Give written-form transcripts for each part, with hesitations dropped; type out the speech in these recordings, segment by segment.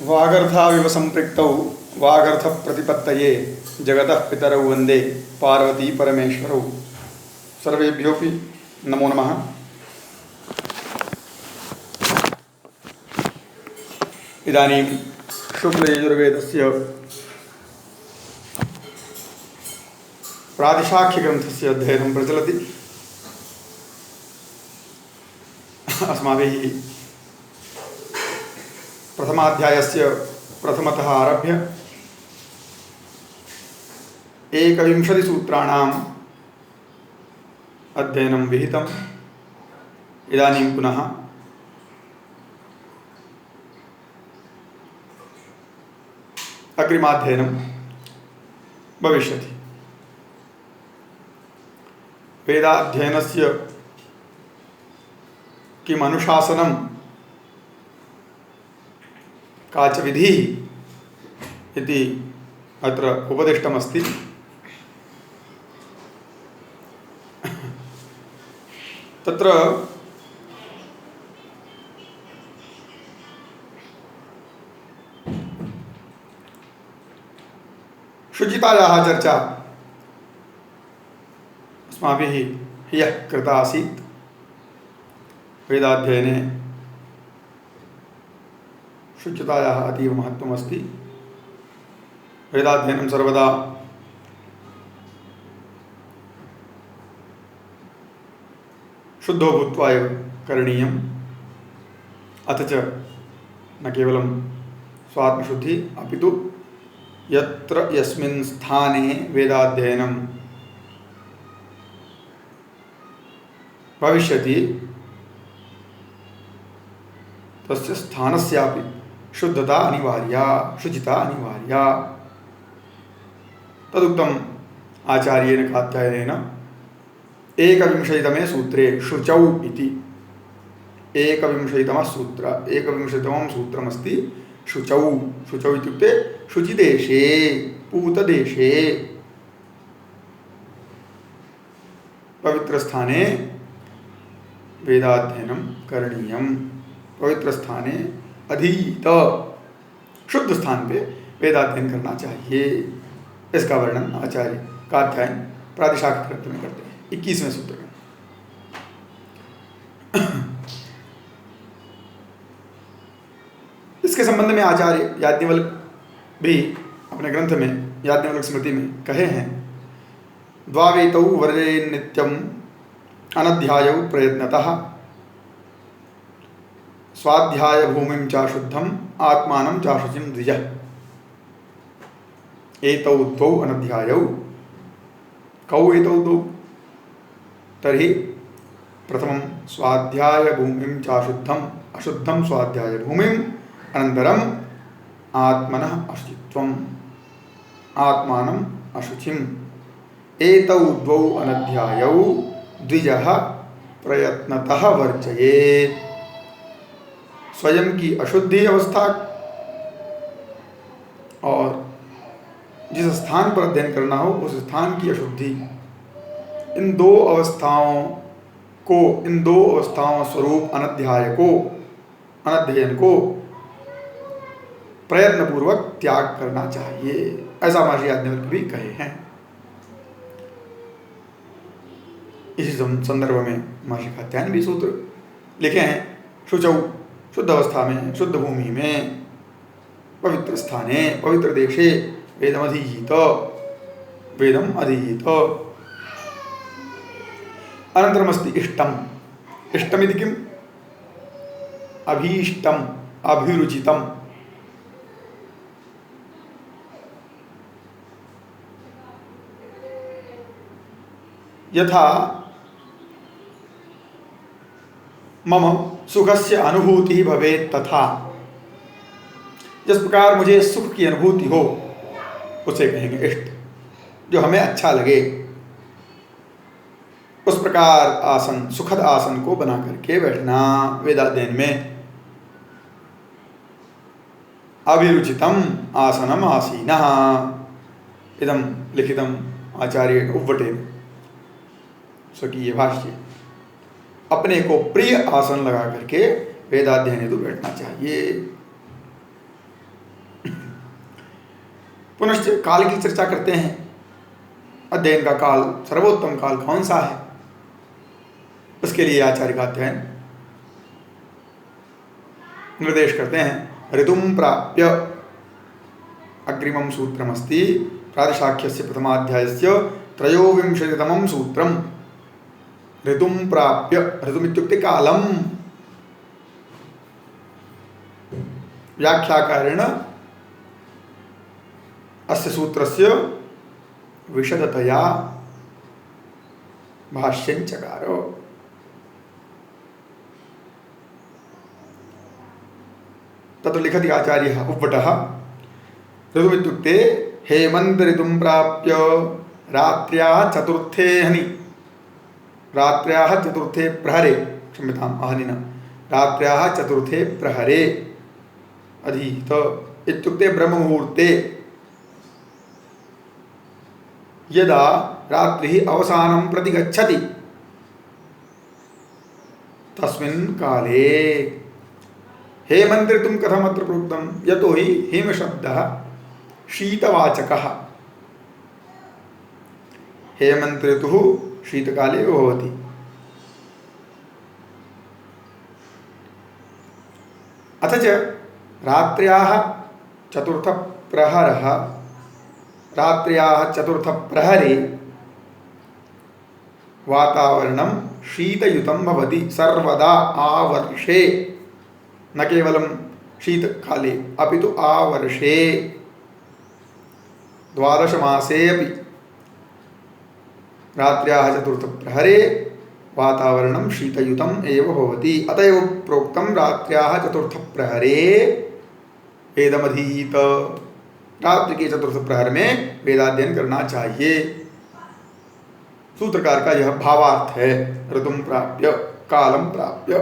वागर्थाविव संपृक्तौ वागर्थ प्रतिपत्तये जगतः पितरौ वंदे पार्वती परमेश्वरौ। सर्वेभ्योऽपि नमो नमः। इदानीं शुक्लयजुर्वेदस्य प्रातिशाख्यग्रन्थस्य अध्ययनं प्रचलति। अस्माभिः प्रथमाध्यायस्य प्रथमतः आरभ्य 21 सूत्राणाम् अध्ययनं विहितम्। इदानीं पुनः अग्रिमाध्ययनं भविष्यति। वेदाध्ययनस्य किम् अनुशासनं काच विधिः इति अत्र उपदिष्टमस्ति। तत्र शुचितायाः चर्चा अस्माभिः ह्यः कृता आसीत्। वेदाध्ययने शुचितायाः अतीव महत्त्वमस्ति। वेदाध्ययनं सर्वदा शुद्धो भूत्वा एव करणीयम्। अथ च न केवलं स्वात्मशुद्धिः अपितु यत्र यस्मिन् स्थाने वेदाध्ययनं भविष्यति तस्य स्थानस्यापि शुद्धता अनिवार्या, शुचिता अनिवार्या। तदुक्तम् आचार्येण कात्यायनेन 21तमे सूत्रे शुचौ इति। 21तमं सूत्रमस्ति शुचौ। शुचौ इत्युक्ते शुचिदेशे, पूतदेशे, पवित्रस्थाने वेदाध्ययनं करणीयम्। पवित्रस्थाने अधीत, शुद्ध स्थान पे वेदाध्ययन करना चाहिए। इसका वर्णन आचार्य कात्यायन प्रातिशाख्य ग्रंथ में करते हैं 21वें सूत्र में। इसके संबंध में आचार्य याज्ञवल्क्य भी अपने ग्रंथ में याज्ञवल्क्य स्मृति में कहे हैं, द्वावेतौ वर्जयेन् नित्यम् अनध्यायौ प्रयत्नतः स्वाध्याय भूमिं चाशुद्धम् आत्मानं चाशुचिं द्विजः। एतौ द्वौ अनध्यायौ। कौ एतौ द्वौ? तर्हि प्रथमं स्वाध्याय भूमिं चाशुद्धम् अशुद्धं स्वाध्याय भूमिम् अनन्तरम् आत्मनः अशुचित्वम् आत्मानम् अशुचिम्। एतौ द्वौ अनध्यायौ द्विजः प्रयत्नतः वर्जयेत्। स्वयं की अशुद्धि अवस्था और जिस स्थान पर अध्ययन करना हो उस स्थान की अशुद्धि, इन दो अवस्थाओं स्वरूप अनध्ययन को प्रयत्नपूर्वक त्याग करना चाहिए। ऐसा महर्षि याज्ञवल्क्य भी कहे हैं। इसी संदर्भ में महर्षि कात्यायन भी सूत्र लिखे हैं। शुचौ, शुद्ध अवस्था में, शुद्ध भूमि में, पवित्र स्थाने, पवित्र देशे वेदम अधीयत। अनन्तरमस्ति इष्टम्। इष्टमिति किम्? अभीष्टम्, अभिरुचितम्। यथा मम सुखस्य अनुभूति भवेत् तथा, जिस प्रकार मुझे सुख की अनुभूति हो उसे कहेंगे इष्ट। जो हमें अच्छा लगे उस प्रकार आसन, सुखद आसन को बना करके बैठना वेदाध्ययन में। अभिरुचितम आसनम आसीनः इदं लिखितम् आचार्येण उव्वटेन स्वकीय भाष्ये। अपने को प्रिय आसन लगा करके वेदाध्ययन हेतु बैठना चाहिए। पुनश्च काल की चर्चा करते हैं। अध्ययन का काल, सर्वोत्तम काल कौन सा है, उसके लिए आचार्य का अध्ययन निर्देश करते हैं। ऋतुम प्राप्य अग्रिमं सूत्रमस्ति प्रातिशाख्यस्य प्रथमाध्यायस्य त्रयोविंशतितमं सूत्रम्। ऋतुम प्राप्य, ऋतुमित्युक्ते कालम। व्याख्याकारेण अस्य सूत्रस्य विशदतया भाष्यं चकार। तत्र लिखति आचार्यः उद्भटः, ऋतुमित्युक्ते हेमन्त ऋतुं प्राप्य रात्र्याः चतुर्थे हनि, रात्र्याः चतुर्थे प्रहरे, क्षम्यताम् अहनि न, रात्र्याः चतुर्थे प्रहरे अधीत इत्युक्ते ब्रह्ममुहूर्ते यदा रात्रिः अवसानं प्रति गच्छति तस्मिन् काले। हेमन्त ऋतुं कथमत्र प्रोक्तं, यतो हि हेम शब्दः शीतवाचकः। हेमन्त ऋतुः शीतकाले भवति। अथ च रात्र्याः चतुर्थप्रहरः, रात्र्याः चतुर्थप्रहरे वातावरणं शीतयुतं भवति सर्वदा आवर्षे, न केवलं शीतकाले अपितु आवर्षे 12 मासे अपि रात्र्याः चतुर्थप्रहरे वातावरणं शीतयुतम् एव भवति। अत एव प्रोक्तं रात्र्याः चतुर्थप्रहरे वेदमधीत। रात्रि के चतुर्थ प्रहर में वेदाध्ययन करना चाहिए। सूत्रकार का यह भावार्थ है। ऋतुम प्राप्य, कालम प्राप्य।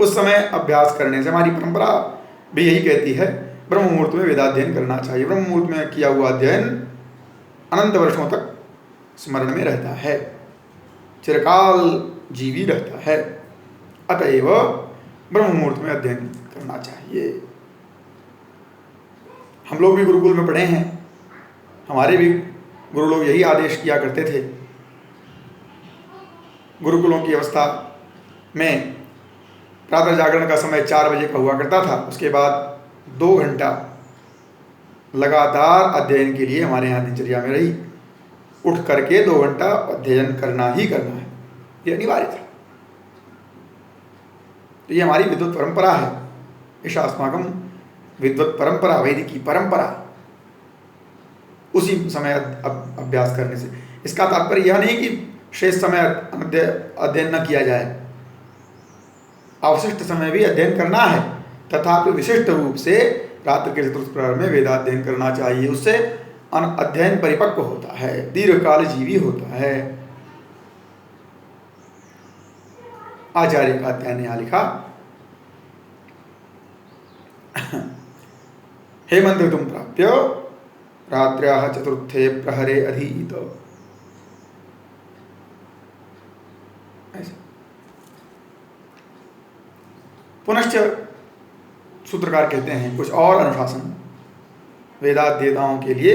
उस समय अभ्यास करने से हमारी परंपरा भी यही कहती है, ब्रह्म मुहूर्त में वेदाध्ययन करना चाहिए। ब्रह्म मुहूर्त में किया हुआ अध्ययन अनंत वर्षों तक स्मरण में रहता है, चिरकाल जीवी रहता है। अतएव ब्रह्म मुहूर्त में अध्ययन करना चाहिए। हम लोग भी गुरुकुल में पढ़े हैं, हमारे भी गुरु लोग यही आदेश किया करते थे। गुरुकुलों की अवस्था में प्रातः जागरण का समय 4 बजे का हुआ करता था। उसके बाद 2 घंटा लगातार अध्ययन के लिए हमारे यहाँ दिनचर्या में रही। उठ करके 2 घंटा अध्ययन करना ही करना है, ये अनिवार्य था। तो ये हमारी विद्वत परंपरा है। ईशा अस्माकं विद्वत परंपरा, वैदिकी परंपरा। उसी समय अभ्यास करने से, इसका तात्पर्य यह नहीं कि शेष समय अध्ययन न किया जाए। अवशिष्ट समय भी अध्ययन करना है, तथापि विशिष्ट रूप से रात्रि के चतुर्थ प्रहर में वेदाध्ययन करना चाहिए। उससे अध्ययन परिपक्व होता है, दीर्घकाल जीवी होता है। आचार्य का अध्ययन यहाँ लिखा, हेमंत ऋतुं प्राप्य रात्र्याः चतुर्थे प्रहरे अधीत। ऐसा। पुनश्च सूत्रकार कहते हैं कुछ और अनुशासन वेदाध्येताओं के लिए,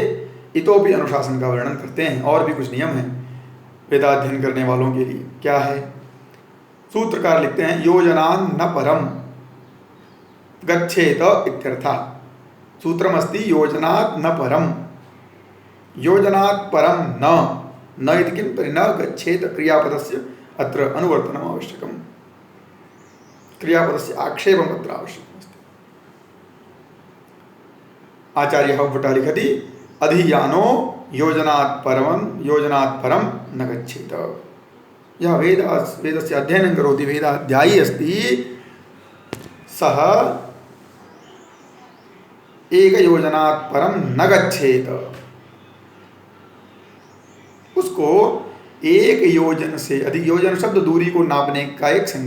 इतोपि अनुशासन का वर्णन करते हैं। और भी कुछ नियम हैं वेदाध्ययन करने वालों के लिए। क्या है? सूत्रकार लिखते हैं, योजनान् न परम गच्छेत इत्यर्थः। सूत्रमस्ति योजनात् न परम, योजनात् परम न इति किं तर्हि न गच्छेत क्रियापदस्य अत्र अनुवर्तनम् आवश्यकम्। क्रियापदस्य आक्षेपम् अत्र आवश्यकमस्ति। आचार्यः उद्भटः लिखति, अधियानो योजनात् परम न गच्छेत। यः वेदस्य अध्ययनं करोति, वेदाध्यायी अस्ति, सः एक योजनात् परम न गच्छेत। उसको एक योजन से अधिक, योजन शब्द दूरी को नापने का एक संज्ञा